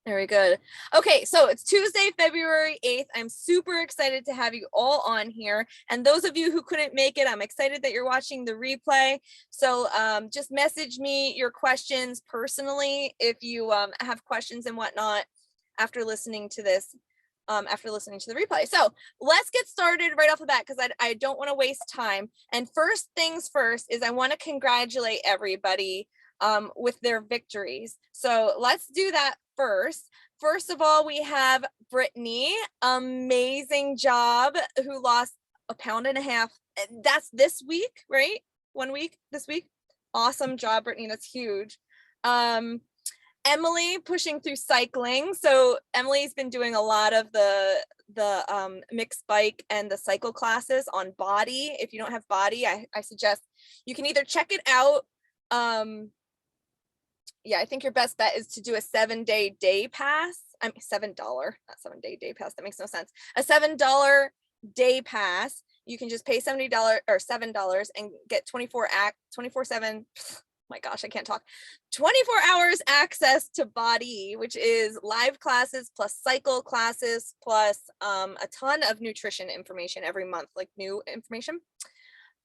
Very good. Okay, so it's Tuesday, February 8th. I'm super excited to have you all on here. And those of you who couldn't make it, I'm excited that you're watching the replay. So just message me your questions personally if you have questions and whatnot after listening to this, after listening to the replay. So let's get started right off the bat because I don't want to waste time. And first things first is I want to congratulate everybody with their victories. So let's do that first. First of all, we have Brittany, amazing job, who lost 1.5 pounds. That's this week, right? 1 week this week. Awesome job, Brittany. That's huge. Emily pushing through cycling. So Emily's been doing a lot of the mixed bike and the cycle classes on Body. If you don't have Body, I suggest you can either check it out. Yeah, I think your best bet is to do a 7-day day pass. I mean, $7, not 7-day day pass. That makes no sense. A $7 day pass. You can just pay $70 or $7 and get 24/7. My gosh, I can't talk. 24 hours access to Body, which is live classes plus cycle classes plus a ton of nutrition information every month, like new information.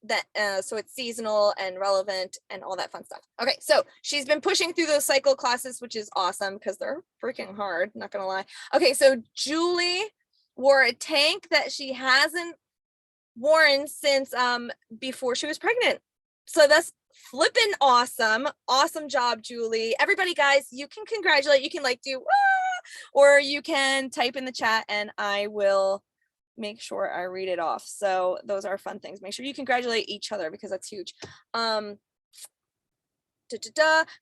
That so it's seasonal and relevant and all that fun stuff. Okay, so she's been pushing through those cycle classes, which is awesome because they're freaking hard, not gonna lie. Okay, so Julie wore a tank that she hasn't worn since before she was pregnant. So that's flipping awesome. Awesome job, Julie. Everybody, guys, you can congratulate. You can like do or you can type in the chat and I will make sure I read it off. So those are fun things. Make sure you congratulate each other because that's huge.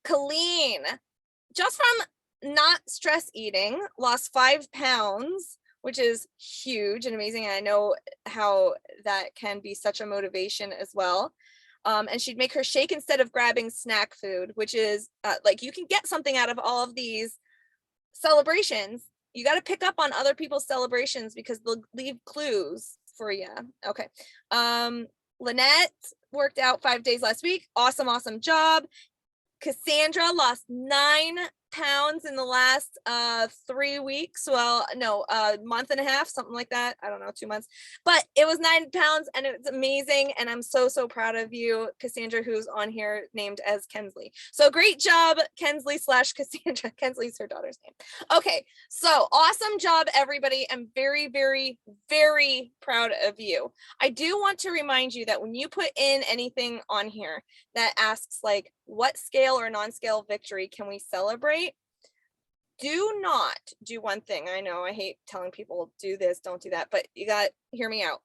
Colleen, just from not stress eating, lost 5 pounds, which is huge and amazing. And I know how that can be such a motivation as well. And she'd make her shake instead of grabbing snack food, which is like you can get something out of all of these celebrations. You got to pick up on other people's celebrations because they'll leave clues for you. Okay. Lynette worked out 5 days last week. Awesome job. Cassandra lost 9 pounds in the last 3 weeks. Well, no, a month and a half, something like that. I don't know, 2 months, but it was 9 pounds and it's amazing. And I'm so proud of you, Cassandra, who's on here named as Kensley. So great job, Kensley / Cassandra. Kensley's her daughter's name. Okay, so awesome job, everybody. I'm very proud of you. I do want to remind you that when you put in anything on here that asks like, what scale or non-scale victory can we celebrate? Do not do one thing. I know I hate telling people do this, don't do that, but you got to hear me out.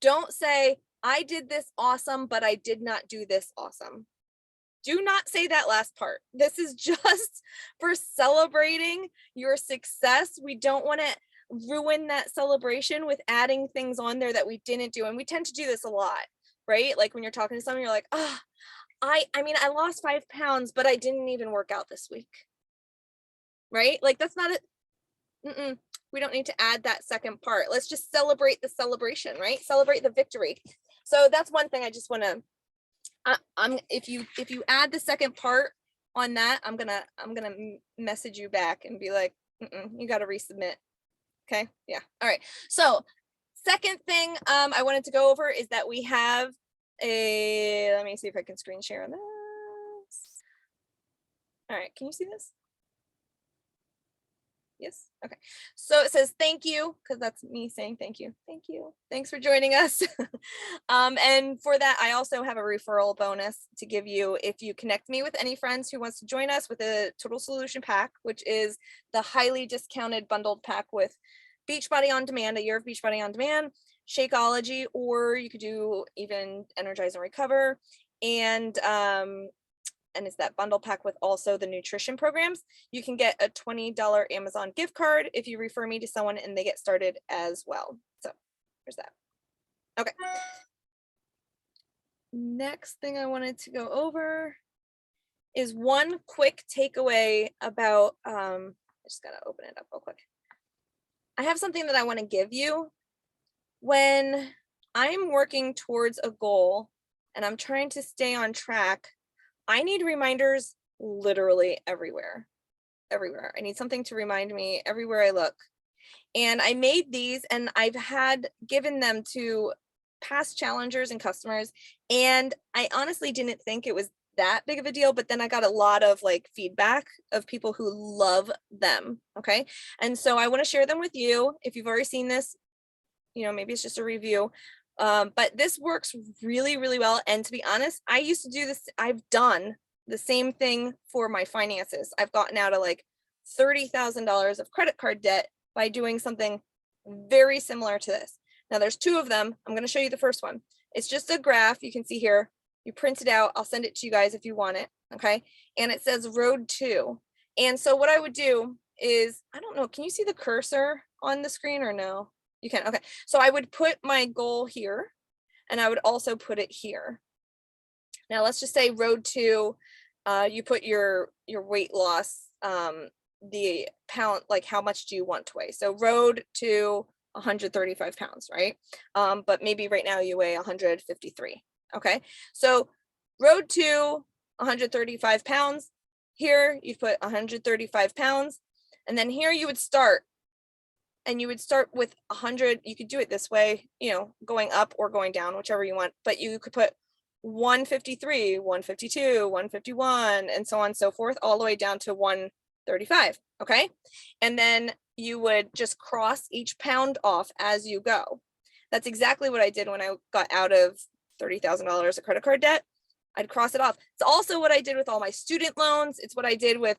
Don't say, I did this awesome, but I did not do this awesome. Do not say that last part. This is just for celebrating your success. We don't want to ruin that celebration with adding things on there that we didn't do. And we tend to do this a lot, right? Like when you're talking to someone, you're like, I mean, I lost 5 pounds, but I didn't even work out this week. Right? Like that's not it. We don't need to add that second part. Let's just celebrate the celebration, right? Celebrate the victory. So that's one thing I just want to, if you add the second part on that, I'm gonna message you back and be like, you got to resubmit. Okay. Yeah. All right. So second thing I wanted to go over is that we have let me see if I can screen share on this. All right, can you see this? Yes. Okay. So it says thank you because that's me saying thank you. Thank you. Thanks for joining us. And for that, I also have a referral bonus to give you if you connect me with any friends who wants to join us with a Total Solution Pack, which is the highly discounted bundled pack with Beachbody On Demand, a year of Beachbody On Demand, Shakeology, or you could do even Energize and Recover, and it's that bundle pack with also the nutrition programs. You can get a $20 Amazon gift card if you refer me to someone and they get started as well. So there's that. Okay. Next thing I wanted to go over is one quick takeaway about, I just gotta open it up real quick. I have something that I want to give you. When I'm working towards a goal and I'm trying to stay on track, I need reminders literally everywhere. everywhere. I need something to remind me everywhere I look. And I made these and I've had given them to past challengers and customers. And I honestly didn't think it was that big of a deal, but then I got a lot of like feedback of people who love them. Okay. And so I want to share them with you. If you've already seen this, you know, maybe it's just a review. But this works really, really well. And to be honest, I used to do this. I've done the same thing for my finances. I've gotten out of like $30,000 of credit card debt by doing something very similar to this. Now there's two of them. I'm going to show you the first one. It's just a graph. You can see here, you print it out. I'll send it to you guys if you want it. Okay. And it says road 2. And so what I would do is, I don't know, can you see the cursor on the screen or no? You can. Okay. So I would put my goal here and I would also put it here. Now let's just say road 2, you put your weight loss, the pound, like how much do you want to weigh? So road to 135 pounds, right? But maybe right now you weigh 153. Okay. So road to 135 pounds. Here you put 135 pounds. And then here you would start. And you would start with 100. You could do it this way, you know, going up or going down, whichever you want. But you could put 153, 152, 151, and so on and so forth, all the way down to 135. Okay. And then you would just cross each pound off as you go. That's exactly what I did when I got out of $30,000 of credit card debt. I'd cross it off. It's also what I did with all my student loans. It's what I did with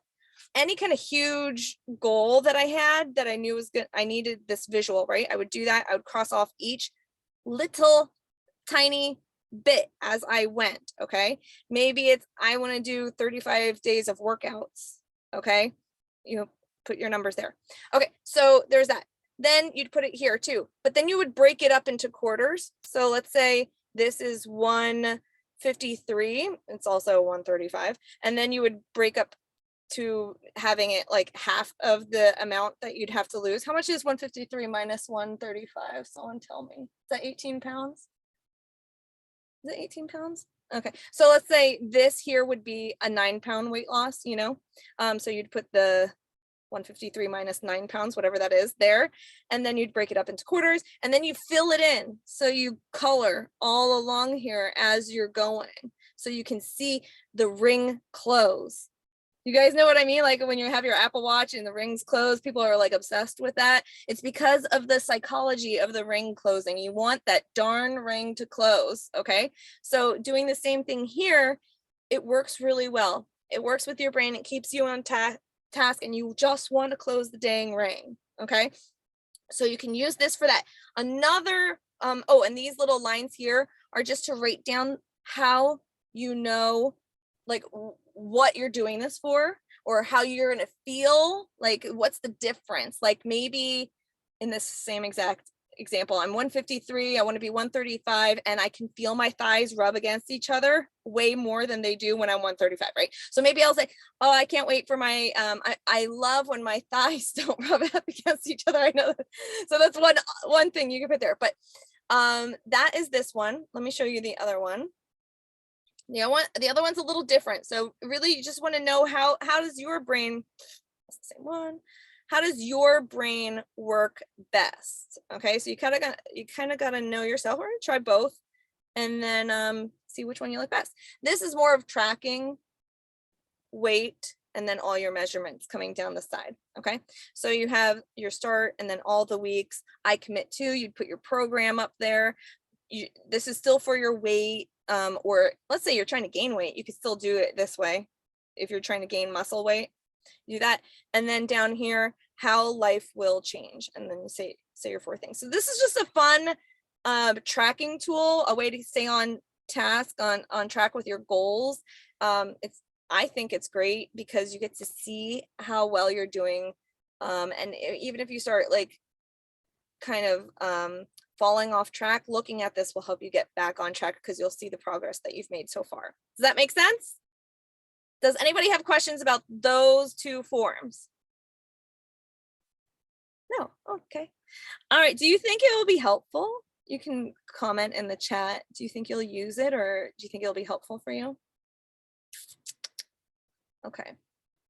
any kind of huge goal that I had that I knew was good. I needed this visual, right? I would do that. I would cross off each little tiny bit as I went. Okay. Maybe it's, I want to do 35 days of workouts. Okay. You put your numbers there. Okay. So there's that. Then you'd put it here too, but then you would break it up into quarters. So let's say this is 153. It's also 135. And then you would break up to having it like half of the amount that you'd have to lose. How much is 153 minus 135? Someone tell me. Is that 18 pounds? Is it 18 pounds? Okay. So let's say this here would be a 9-pound weight loss, you know? So you'd put the 153 minus 9 pounds, whatever that is there. And then you'd break it up into quarters and then you fill it in. So you color all along here as you're going. So you can see the ring close. You guys know what I mean? Like when you have your Apple Watch and the rings close, people are like obsessed with that. It's because of the psychology of the ring closing. You want that darn ring to close. Okay. So doing the same thing here, it works really well. It works with your brain. It keeps you on task and you just want to close the dang ring. Okay. So you can use this for that. Another, oh, and these little lines here are just to write down how you know, like what you're doing this for, or how you're going to feel, like what's the difference. Like maybe in this same exact example, I'm 153, I want to be 135, and I can feel my thighs rub against each other way more than they do when I'm 135, right? So maybe I'll say, oh, I can't wait for my, I love when my thighs don't rub up against each other. I know that. So that's one thing you can put there, but that is this one. Let me show you the other one. The other one's a little different. So really you just want to know how does your brain, that's the same one, how does your brain work best? Okay, so you kind of got to know yourself. We're gonna try both and then see which one you like best. This is more of tracking weight and then all your measurements coming down the side. Okay, so you have your start and then all the weeks. I commit to, you'd put your program up there. This is still for your weight. Or let's say you're trying to gain weight, you could still do it this way. If you're trying to gain muscle weight, do that. And then down here, how life will change. And then you say your 4 things. So this is just a fun tracking tool, a way to stay on task, on track with your goals. I think it's great because you get to see how well you're doing. And even if you start like kind of falling off track, looking at this will help you get back on track because you'll see the progress that you've made so far. Does that make sense? Does anybody have questions about those 2 forms? No. Okay. All right. Do you think it will be helpful? You can comment in the chat. Do you think you'll use it, or do you think it'll be helpful for you? Okay.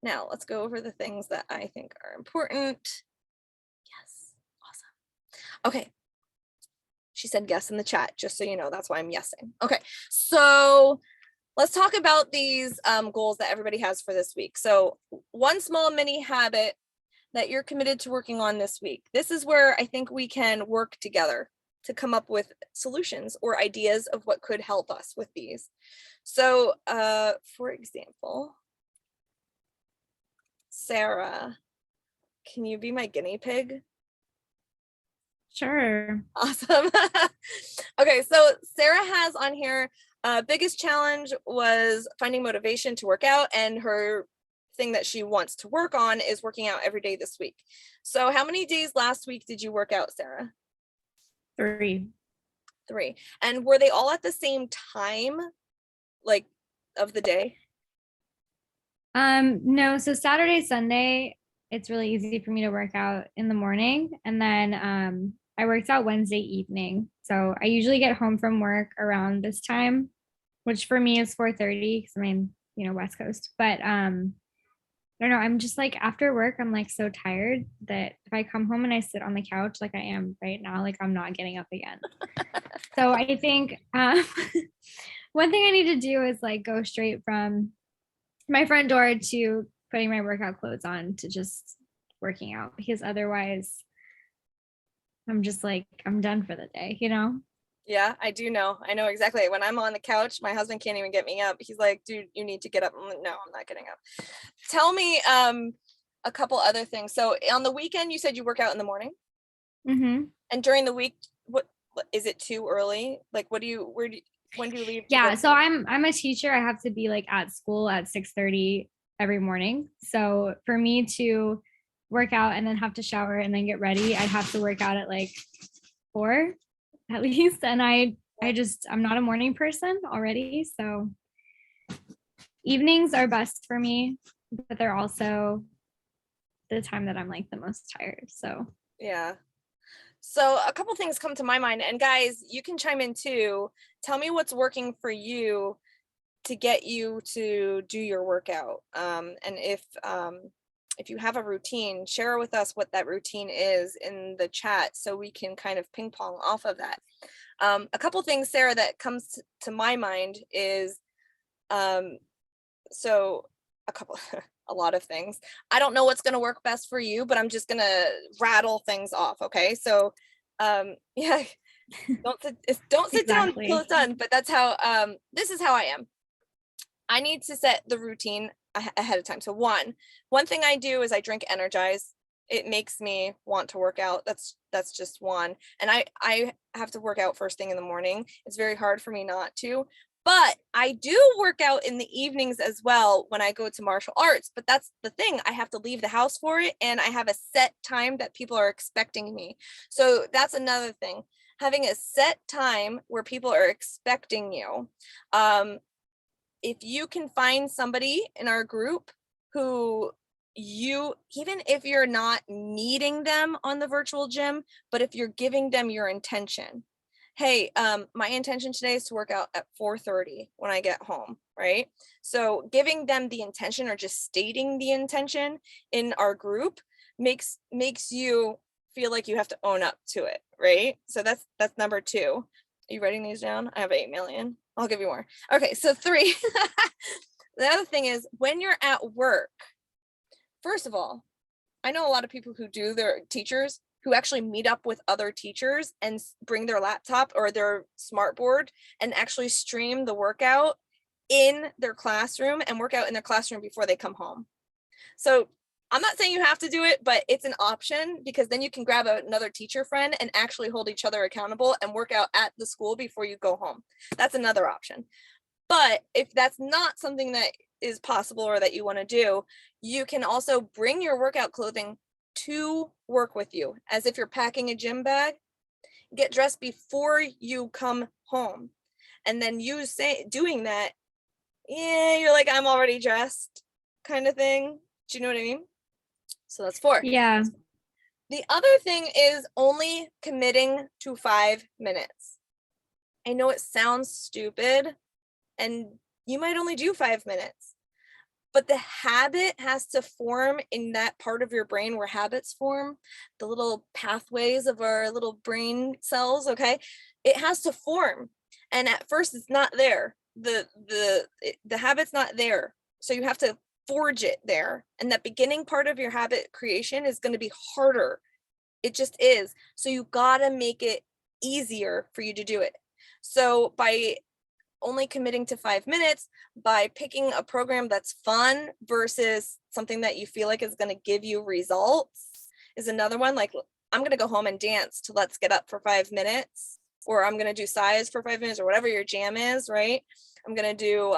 Now let's go over the things that I think are important. Yes, awesome. Okay. She said yes in the chat, just so you know, that's why I'm yesing. Okay, so let's talk about these goals that everybody has for this week. So one small mini habit that you're committed to working on this week. This is where I think we can work together to come up with solutions or ideas of what could help us with these. So for example, Sarah, can you be my guinea pig? Sure. Awesome. Okay, so Sarah has on here, biggest challenge was finding motivation to work out, and her thing that she wants to work on is working out every day this week. So how many days last week did you work out, Sarah? 3. 3. And were they all at the same time, like, of the day? No, so Saturday, Sunday, it's really easy for me to work out in the morning. And then I worked out Wednesday evening. So I usually get home from work around this time, which for me is 4:30 because I'm in, West Coast. But I don't know, I'm just like after work, I'm like so tired that if I come home and I sit on the couch like I am right now, like I'm not getting up again. So I think one thing I need to do is like go straight from my front door to putting my workout clothes on to just working out, because otherwise I'm just like, I'm done for the day, Yeah, I do know. I know exactly. When I'm on the couch, my husband can't even get me up. He's like, dude, you need to get up. I'm like, no, I'm not getting up. Tell me a couple other things. So on the weekend, you said you work out in the morning. Mm-hmm. And during the week, what is it too early? Like, when do you leave? Yeah, so I'm a teacher. I have to be like at school at 6:30 every morning. So for me to work out and then have to shower and then get ready, I'd have to work out at like 4 at least. And I'm not a morning person already. So evenings are best for me, but they're also the time that I'm like the most tired. So Yeah. So a couple things come to my mind, and guys, you can chime in too. Tell me what's working for you to get you to do your workout. And if you have a routine, share with us what that routine is in the chat so we can kind of ping pong off of that. A couple things, Sarah, that comes to my mind is so a couple a lot of things. I don't know what's going to work best for you, but I'm just going to rattle things off. Okay, so yeah, don't sit down until it's done, but that's how this is how I am. I need to set the routine ahead of time. So one thing I do is I drink Energize. It makes me want to work out. That's just one. And I have to work out first thing in the morning. It's very hard for me not to. But I do work out in the evenings as well when I go to martial arts. But that's the thing. I have to leave the house for it, and I have a set time that people are expecting me. So that's another thing. Having a set time where people are expecting you. If you can find somebody in our group who even if you're not needing them on the virtual gym, but if you're giving them your intention, hey, my intention today is to work out at 4:30 when I get home, right? So giving them the intention or just stating the intention in our group makes you feel like you have to own up to it, right? So that's number 2. Are you writing these down? I have 8 million. I'll give you more. Okay, so 3. The other thing is when you're at work, first of all, I know a lot of people who do their teachers who actually meet up with other teachers and bring their laptop or their smart board and actually stream the workout in their classroom and work out in their classroom before they come home. So I'm not saying you have to do it, but it's an option, because then you can grab another teacher friend and actually hold each other accountable and work out at the school before you go home. That's another option. But if that's not something that is possible or that you want to do, you can also bring your workout clothing to work with you as if you're packing a gym bag. Get dressed before you come home. And then you doing that, yeah, you're like, I'm already dressed kind of thing. Do you know what I mean? So that's 4. yeah. The other thing is only committing to 5 minutes. I know it sounds stupid, and you might only do 5 minutes, but the habit has to form in that part of your brain where habits form, the little pathways of our little brain cells, okay? It has to form. And at first it's not there. The habit's not there. So you have to forge it there. And that beginning part of your habit creation is going to be harder. It just is. So you gotta make it easier for you to do it. So by only committing to 5 minutes, by picking a program that's fun versus something that you feel like is going to give you results is another one. Like, I'm going to go home and dance to Let's Get Up for 5 minutes, or I'm going to do size for 5 minutes, or whatever your jam is, right? I'm going to do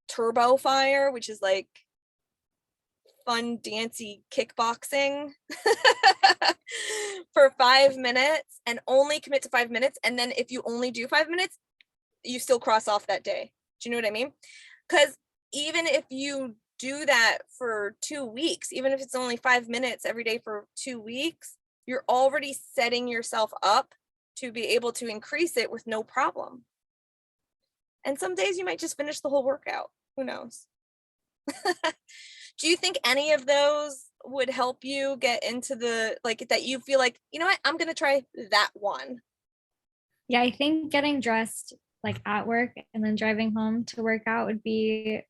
Turbo Fire, which is like fun, dancey kickboxing for 5 minutes, and only commit to 5 minutes. And then if you only do 5 minutes, you still cross off that day. Do you know what I mean? Because even if you do that for 2 weeks, even if it's only 5 minutes every day for 2 weeks, you're already setting yourself up to be able to increase it with no problem. And some days you might just finish the whole workout. Who knows? Do you think any of those would help you get into the, like, that you feel like, you know what, I'm going to try that one? Yeah, I think getting dressed like at work and then driving home to work out would be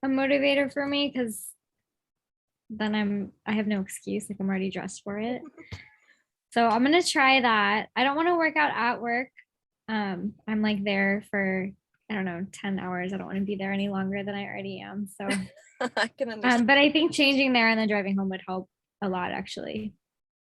a motivator for me, because then I have no excuse, like I'm already dressed for it. So I'm gonna try that. I don't want to work out at work. I'm like there for, I don't know, 10 hours. I don't want to be there any longer than I already am. So I can understand. but I think changing there and then driving home would help a lot, actually.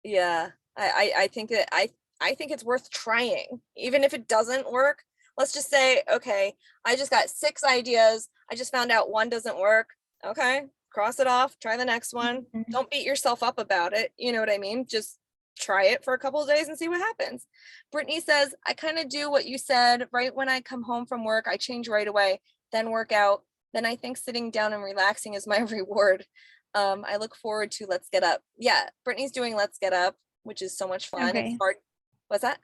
Yeah, I think that I think it's worth trying, even if it doesn't work. Let's just say, okay, I just got 6 ideas. I just found out one doesn't work. Okay, cross it off, try the next one. Mhm. Don't beat yourself up about it. You know what I mean? Just try it for a couple of days and see what happens. Brittany says, I kind of do what you said. Right when I come home from work, I change right away, then work out. Then I think sitting down and relaxing is my reward. I look forward to Let's Get Up. Yeah, Brittany's doing Let's Get Up, which is so much fun. It's Okay. hard. What's that?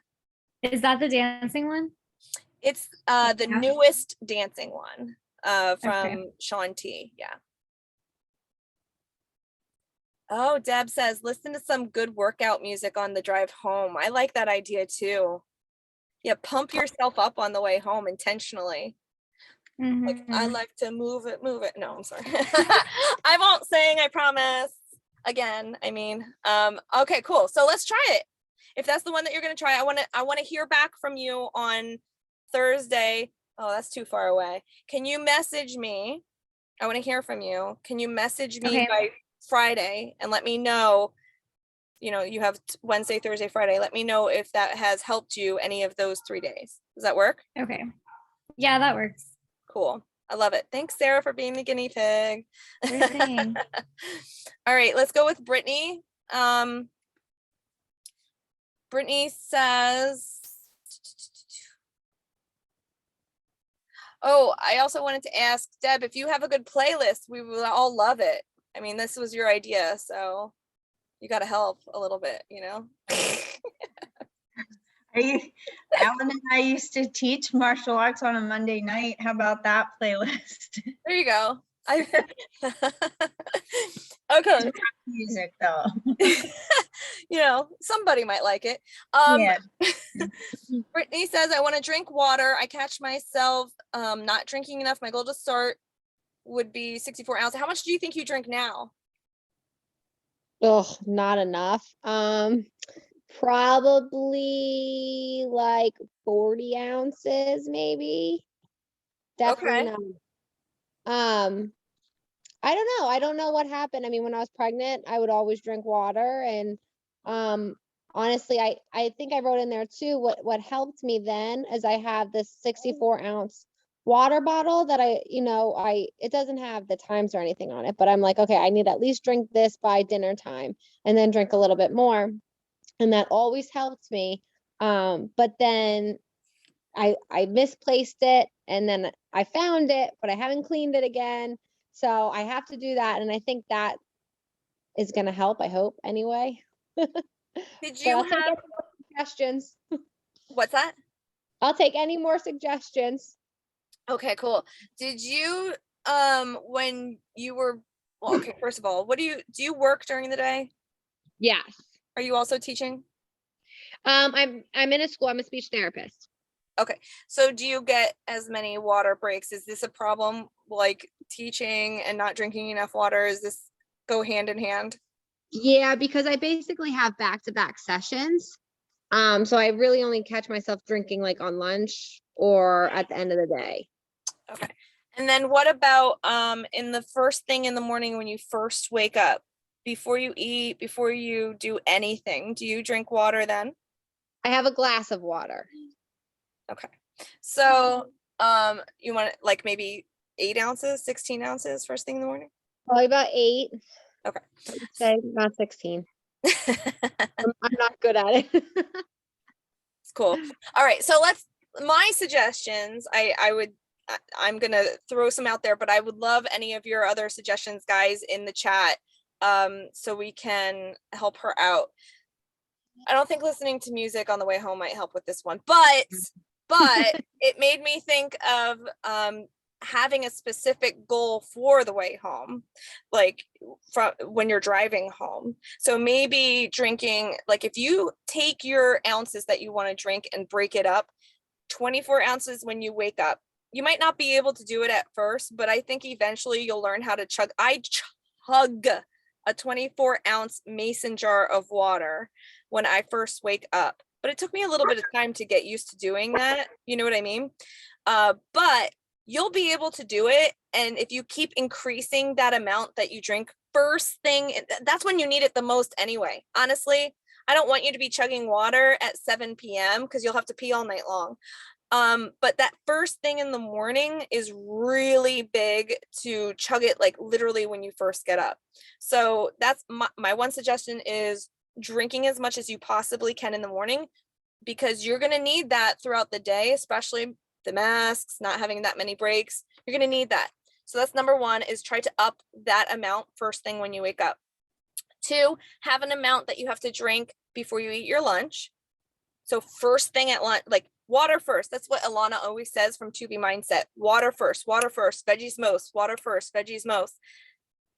Is that the dancing one? It's the Yeah. newest dancing one from Okay. Shaun T. Yeah. Oh, Deb says, listen to some good workout music on the drive home. I like that idea too. Yeah, pump yourself up on the way home intentionally. Like, I Mhm. like to move it, move it. No, I'm sorry. I won't sing, I promise. Again, I mean, okay, cool. So let's try it. If that's the one that you're gonna try, I want to hear back from you on Thursday. Oh, that's too far away. Can you message me? I want to hear from you. Can you message me Okay. by Friday and let me know, you know, you have Wednesday, Thursday, Friday. Let me know if that has helped you any of those 3 days. Does that work? Okay. Yeah, that works. Cool. I love it. Thanks, Sarah, for being the guinea pig. Sure thing. All right, let's go with Brittany. Brittany says, oh, I also wanted to ask Deb, if you have a good playlist, we will all love it. I mean, this was your idea, so you got to help a little bit, you know? Alan and I used to teach martial arts on a Monday night. How about that playlist? There you go. Okay. Music though. You know, somebody might like it. Yeah. Brittany says, I want to drink water. I catch myself not drinking enough. My goal to start would be 64 ounces. How much do you think you drink now? Oh, not enough. Probably like 40 ounces, maybe. Definitely Okay. not. I don't know. I don't know what happened. I mean, when I was pregnant, I would always drink water, and honestly, I think I wrote in there too. What helped me then is I have this 64-ounce water bottle that it doesn't have the times or anything on it, but I'm like, okay, I need to at least drink this by dinner time and then drink a little bit more. And that always helped me. But then I misplaced it, and then I found it, but I haven't cleaned it again. So I have to do that. And I think that is going to help, I hope, anyway. Did But you I'll take have, any more suggestions. what's that? I'll take any more suggestions. Okay, cool. Did you when you were, well, okay, first of all, what do you work during the day? Yes. Are you also teaching? I'm in a school. I'm a speech therapist. Okay, so do you get as many water breaks? Is this a problem, like teaching and not drinking enough water? Is this go hand in hand? Yeah, because I basically have back-to-back sessions. So I really only catch myself drinking like on lunch or at the end of the day. Okay. And then what about in the first thing in the morning when you first wake up, before you eat, before you do anything, do you drink water then? I have a glass of water. Okay. So you want like maybe 8 ounces, 16 ounces first thing in the morning? Probably about 8. Okay. I would say not 16. I'm not good at it. It's cool. All right. So my suggestions, I'm gonna throw some out there, but I would love any of your other suggestions, guys, in the chat, so we can help her out. I don't think listening to music on the way home might help with this one, but it made me think of having a specific goal for the way home, like from when you're driving home. So maybe drinking, like if you take your ounces that you want to drink and break it up, 24 ounces when you wake up. You might not be able to do it at first, but I think eventually you'll learn how to chug. I chug a 24-ounce mason jar of water when I first wake up, but it took me a little bit of time to get used to doing that. You know what I mean? But you'll be able to do it. And if you keep increasing that amount that you drink first thing, that's when you need it the most anyway. Honestly, I don't want you to be chugging water at 7 p.m. because you'll have to pee all night long. But that first thing in the morning is really big to chug it like literally when you first get up. So that's my one suggestion is drinking as much as you possibly can in the morning, because you're going to need that throughout the day, especially the masks, not having that many breaks. You're going to need that. So that's number one, is try to up that amount first thing when you wake up. 2, have an amount that you have to drink before you eat your lunch. So first thing at lunch, like water first. That's what Alana always says from 2B Mindset. Water first, veggies most, water first, veggies most.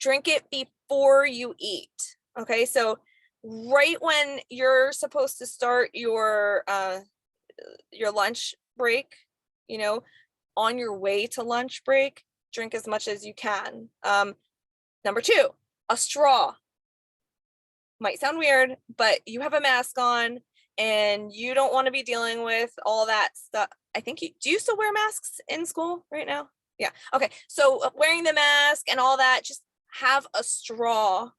Drink it before you eat. Okay, so right when you're supposed to start your lunch break, you know, on your way to lunch break, drink as much as you can. Number 2, a straw. Might sound weird, but you have a mask on and you don't want to be dealing with all that stuff. I think do you still wear masks in school right now? Yeah. Okay. So wearing the mask and all that, just have a straw.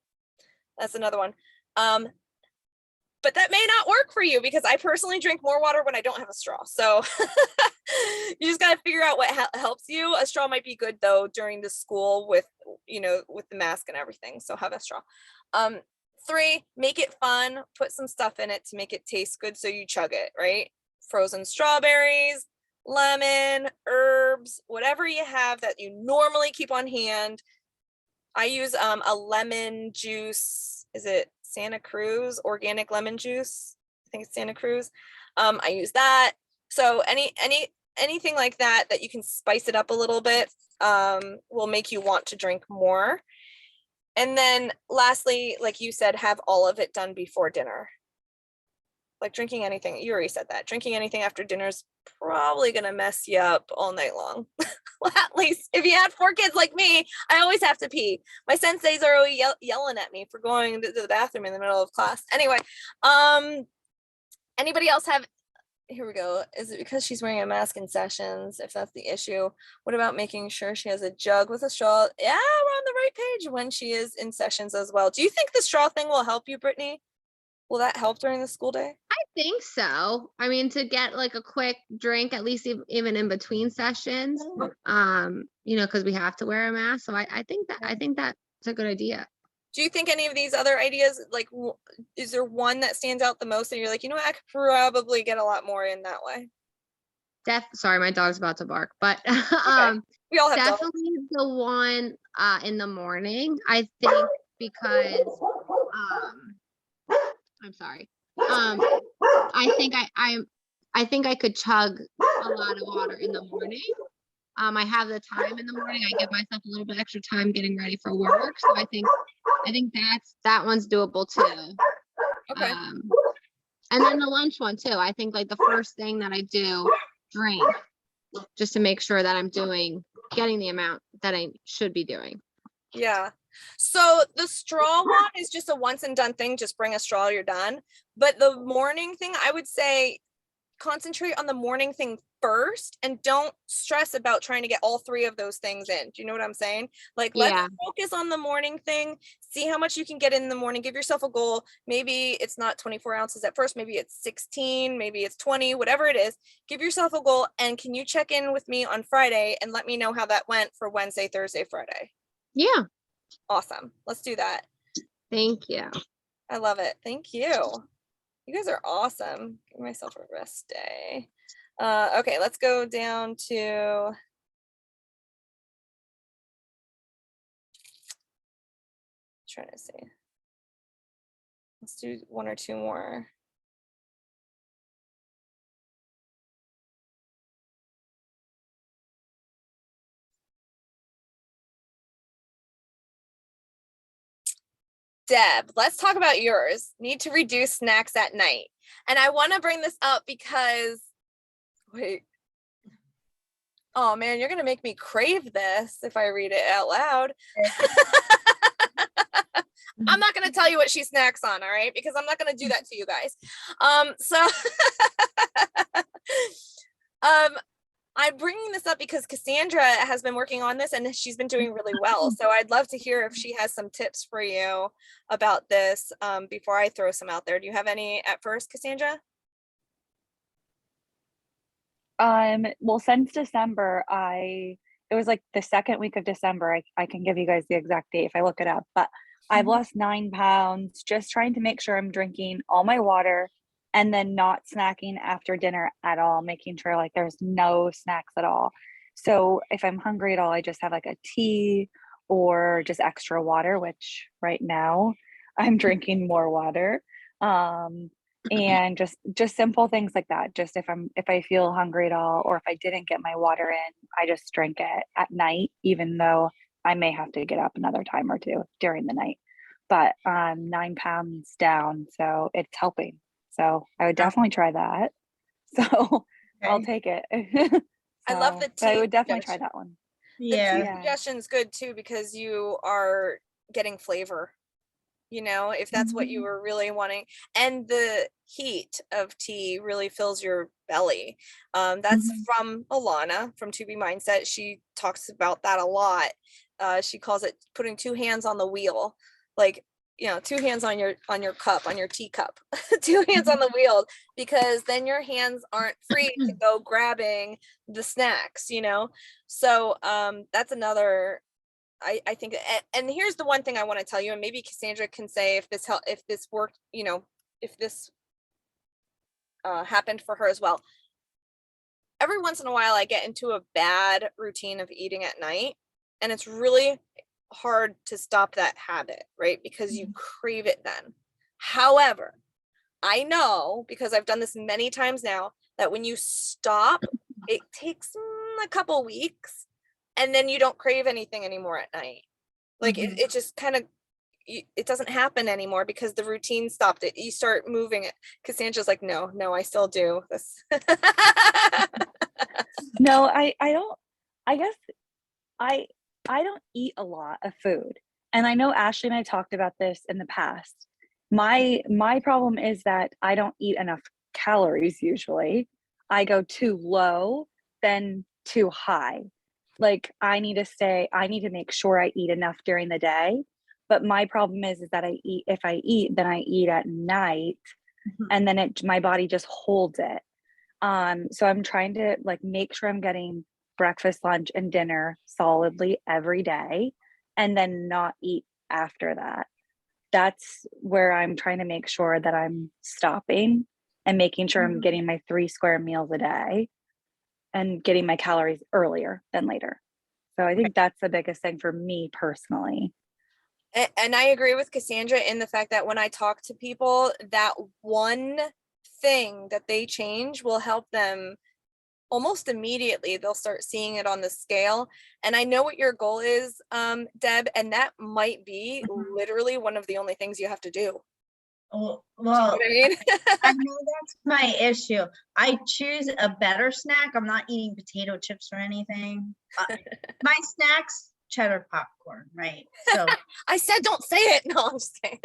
That's another one. But that may not work for you, because I personally drink more water when I don't have a straw. So you just got to figure out what helps you. A straw might be good though during the school with, with the mask and everything. So have a straw. 3, make it fun. Put some stuff in it to make it taste good so you chug it, right? Frozen strawberries, lemon, herbs, whatever you have that you normally keep on hand. I use a lemon juice. Is it Santa Cruz organic lemon juice? I think it's Santa Cruz. I use that. So anything like that you can spice it up a little bit will make you want to drink more. And then lastly, like you said, have all of it done before dinner. Like drinking anything, you already said that. Drinking anything after dinner is probably going to mess you up all night long. Well, at least if you had 4 kids like me, I always have to pee. My senseis are always yelling at me for going to the bathroom in the middle of class. Anyway, anybody else have, here we go. Is it because she's wearing a mask in sessions, if that's the issue? What about making sure she has a jug with a straw? Yeah, we're on the right page when she is in sessions as well. Do you think the straw thing will help you, Brittany? Will that help during the school day? I think so. I mean, to get like a quick drink, at least even in between sessions, because we have to wear a mask. So I think that's a good idea. Do you think any of these other ideas, like, is there one that stands out the most and you're like, I could probably get a lot more in that way? Sorry, my dog's about to bark, but Okay. We all have definitely dogs. the one in the morning. I think because I'm sorry. I think I think I could chug a lot of water in the morning. I have the time in the morning. I give myself a little bit extra time getting ready for work. So I think that one's doable too. Okay. And then the lunch one too. I think like the first thing that I do, drink, just to make sure that I'm getting the amount that I should be doing. Yeah. So the straw one is just a once and done thing. Just bring a straw, you're done. But the morning thing, I would say concentrate on the morning thing first and don't stress about trying to get all three of those things in. Do you know what I'm saying? Like, let's Yeah. focus on the morning thing, see how much you can get in the morning, give yourself a goal. Maybe it's not 24 ounces at first, maybe it's 16, maybe it's 20, whatever it is. Give yourself a goal. And can you check in with me on Friday and let me know how that went for Wednesday, Thursday, Friday? Yeah. Awesome. Let's do that. Thank you. I love it. Thank you. You guys are awesome. Give myself a rest day. Okay, let's go down to trying to see. Let's do one or two more. Deb, let's talk about yours. Need to reduce snacks at night. And I want to bring this up because, wait. Oh man, you're going to make me crave this if I read it out loud. I'm not going to tell you what she snacks on, all right? Because I'm not going to do that to you guys. I'm bringing this up because Cassandra has been working on this and she's been doing really well. So I'd love to hear if she has some tips for you about this before I throw some out there. Do you have any at first, Cassandra? Well, since December, it was like the second week of December. I can give you guys the exact date if I look it up, but I've lost 9 pounds just trying to make sure I'm drinking all my water and then not snacking after dinner at all, making sure like there's no snacks at all. So if I'm hungry at all, I just have like a tea or just extra water, which right now I'm drinking more water. And just simple things like that. Just if I feel hungry at all, or if I didn't get my water in, I just drink it at night, even though I may have to get up another time or two during the night. But 9 pounds down, so it's helping. So I would definitely try that. So I'll Okay. take it. I love the So I tea would definitely try suggestion. that one. The Yeah. tea Yeah. suggestion's good too because you are getting flavor. You know, if that's what you were really wanting, and the heat of tea really fills your belly. That's from Alana from To Be Mindset. She talks about that a lot. She calls it putting 2 hands on the wheel, like, you know, 2 hands on your cup, on your teacup, 2 hands on the wheel, because then your hands aren't free to go grabbing the snacks, you know. So that's another. I think, and here's the one thing I want to tell you, and maybe Cassandra can say if this worked, you know, if this happened for her as well. Every once in a while, I get into a bad routine of eating at night, and it's really hard to stop that habit, right? Because you crave it then. However, I know, because I've done this many times now, that when you stop, it takes a couple weeks, and then you don't crave anything anymore at night. Like it just kind of, it doesn't happen anymore because the routine stopped it. You start moving it. Cassandra's like, no, I still do this. No, I don't. I guess I don't eat a lot of food. And I know Ashley and I talked about this in the past. My problem is that I don't eat enough calories usually. I go too low, then too high. Like I need to make sure I eat enough during the day. But my problem is that if I eat, then I eat at night and then my body just holds it. So I'm trying to like make sure I'm getting breakfast, lunch, and dinner solidly every day and then not eat after that. That's where I'm trying to make sure that I'm stopping and making sure I'm getting my 3 square meals a day and getting my calories earlier than later. So I think that's the biggest thing for me personally. And I agree with Cassandra in the fact that when I talk to people, that one thing that they change will help them almost immediately they'll start seeing it on the scale. And I know what your goal is, Deb, and that might be Mhm. literally one of the only things you have to do. Well, Do you know what I mean? I know that's my issue. I choose a better snack. I'm not eating potato chips or anything. My snacks, cheddar popcorn, right? So I said don't say it. No, I'm just kidding.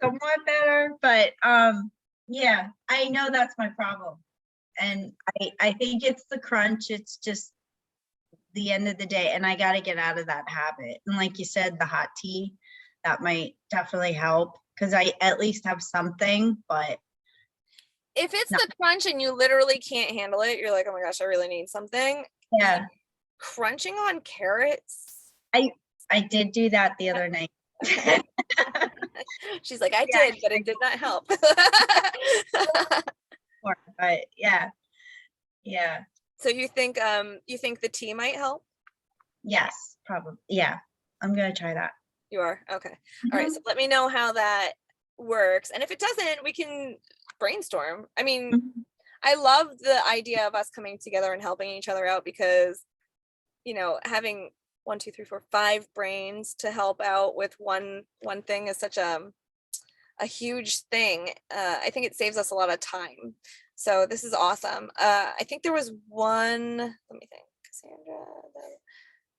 somewhat better, but yeah, I know that's my problem. And I think it's the crunch. It's just the end of the day, and I got to get out of that habit. And like you said, the hot tea, that might definitely help because I at least have something, but If it's No. the crunch and you literally can't handle it, you're like, oh my gosh, I really need something. yeah, Crunching on carrots. I did do that the other night. She's like, I Yeah, did, but it did not help. But yeah, yeah, So you think the tea might help? yes, probably. Yeah, I'm gonna try that. You are? Okay. All right. Mhm. So let me know how that works. And if it doesn't, we can brainstorm. I mean, Mhm. I love the idea of us coming together and helping each other out because, having 1, 2, 3, 4, 5 brains to help out with one thing is such a huge thing. I think it saves us a lot of time. So this is awesome. I think there was one, let me think, Cassandra.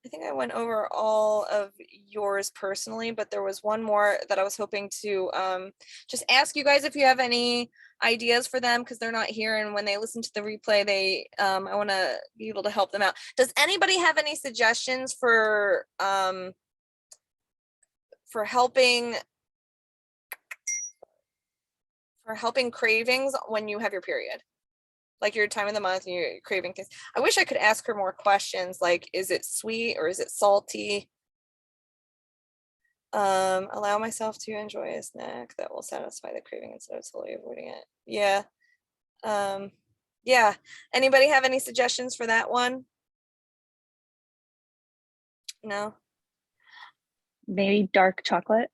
I think I went over all of yours personally, but there was one more that I was hoping to just ask you guys if you have any ideas for them because they're not here, and when they listen to the replay, I want to be able to help them out. Does anybody have any suggestions for helping cravings when you have your period? Like your time of the month and you're craving things. I wish I could ask her more questions like, is it sweet or is it salty? Allow myself to enjoy a snack that will satisfy the craving instead of totally avoiding it. Yeah. Yeah. Anybody have any suggestions for that one? No. Maybe dark chocolate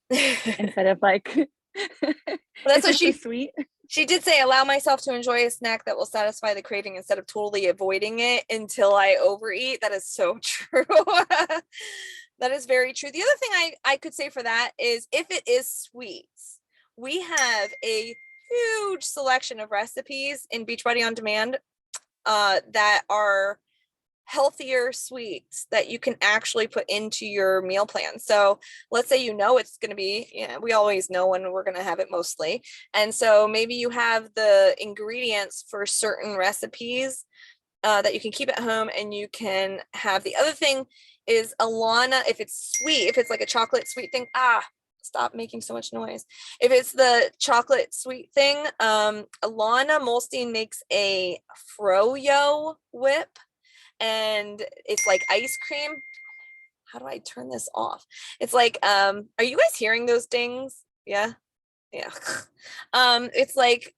instead of like That's what it's just so sweet. she did say, allow myself to enjoy a snack that will satisfy the craving instead of totally avoiding it until I overeat. That is so true. That is very true. The other thing I could say for that is if it is sweets, we have a huge selection of recipes in Beachbody On Demand that are healthier sweets that you can actually put into your meal plan. So let's say it's going to be, we always know when we're going to have it mostly. And so maybe you have the ingredients for certain recipes that you can keep at home and you can have. The other thing is Alana, if it's sweet, if it's like a chocolate sweet thing, stop making so much noise. If it's the chocolate sweet thing, Alana Molstein makes a Froyo whip. And it's like ice cream. How do I turn this off? It's like, are you guys hearing those dings? Yeah. Yeah. It's like,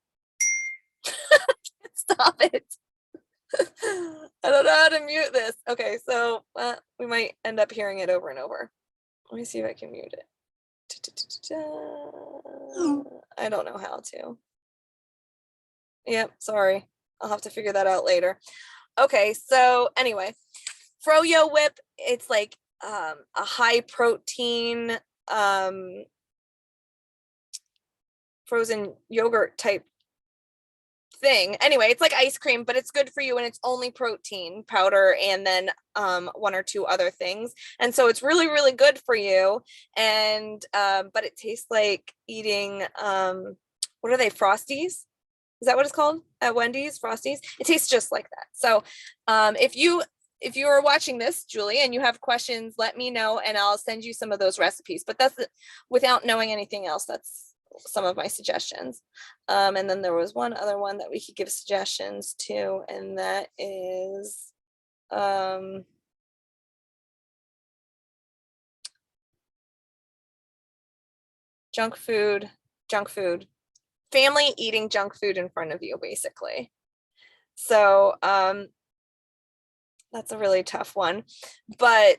stop it. I don't know how to mute this. Okay, so we might end up hearing it over and over. Let me see if I can mute it. I don't know how to. Yep, sorry. I'll have to figure that out later. Okay, so anyway, Froyo Whip, it's like a high protein frozen yogurt type thing. Anyway, it's like ice cream, but it's good for you and it's only protein powder and then 1 or 2 other things. And so it's really, really good for you. And but it tastes like eating what are they, Frosties? Is that what it's called at Wendy's? Frosties? It tastes just like that. So if you are watching this, Julie, and you have questions, let me know and I'll send you some of those recipes. But that's without knowing anything else. That's some of my suggestions. And then there was one other one that we could give suggestions to, and that is junk food, family eating junk food in front of you, basically. So that's a really tough one, but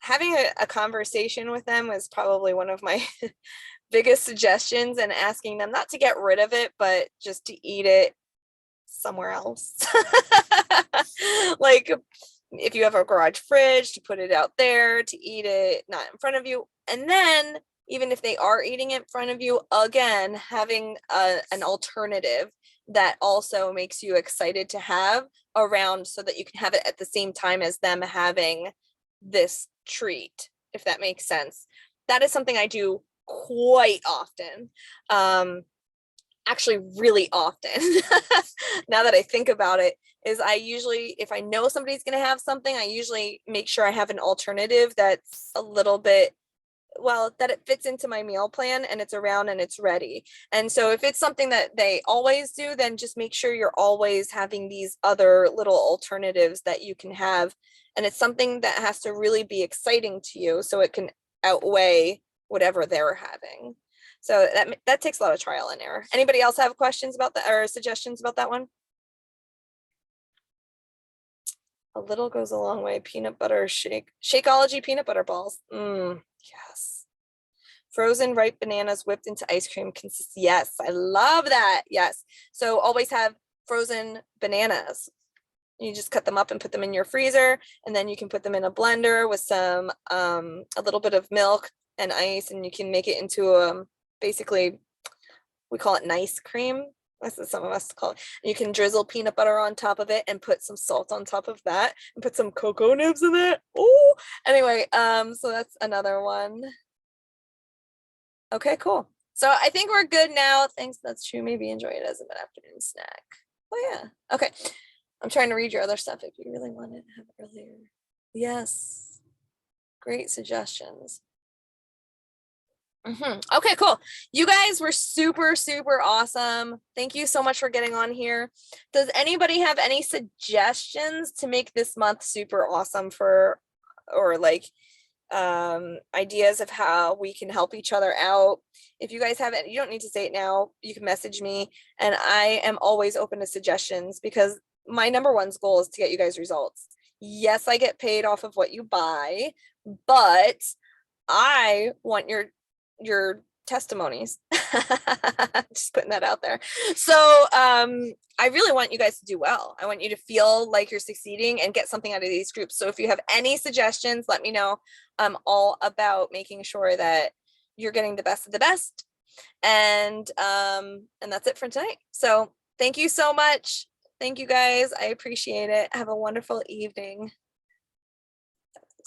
having a conversation with them was probably one of my biggest suggestions, and asking them not to get rid of it, but just to eat it somewhere else. Like if you have a garage fridge, to put it out there, to eat it not in front of you. And then even if they are eating it in front of you, again, having an alternative that also makes you excited to have around, so that you can have it at the same time as them having this treat, if that makes sense. That is something I do quite often. Actually really often. Now that I think about it, is I usually, if I know somebody's going to have something, I usually make sure I have an alternative that's a little bit, well, that it fits into my meal plan and it's around and it's ready. And so if it's something that they always do, then just make sure you're always having these other little alternatives that you can have. And it's something that has to really be exciting to you, so it can outweigh whatever they're having. So that takes a lot of trial and error. Anybody else have questions about that or suggestions about that one? A little goes a long way. Peanut butter shake, Shakeology peanut butter balls. Yes. Frozen ripe bananas whipped into ice cream consists. Yes, I love that. Yes. So always have frozen bananas. You just cut them up and put them in your freezer, and then you can put them in a blender with some a little bit of milk and ice, and you can make it into basically, we call it nice cream. That's what some of us call it. You can drizzle peanut butter on top of it and put some salt on top of that and put some cocoa nibs in it. Oh, anyway, so that's another one. Okay, cool. So I think we're good now. Thanks. That's true. Maybe enjoy it as an afternoon snack. Oh yeah. Okay. I'm trying to read your other stuff if you really wanted to have it earlier. Yes. Great suggestions. Okay, cool. You guys were super, super awesome. Thank you so much for getting on here. Does anybody have any suggestions to make this month super awesome for, or like ideas of how we can help each other out? If you guys have it, you don't need to say it now. You can message me, and I am always open to suggestions, because my number one goal is to get you guys results. Yes, I get paid off of what you buy, but I want your testimonies. Just putting that out there. So I really want you guys to do well. I want you to feel like you're succeeding and get something out of these groups. So if you have any suggestions, let me know. I'm all about making sure that you're getting the best of the best. And that's it for tonight. So thank you so much. Thank you guys. I appreciate it. Have a wonderful evening.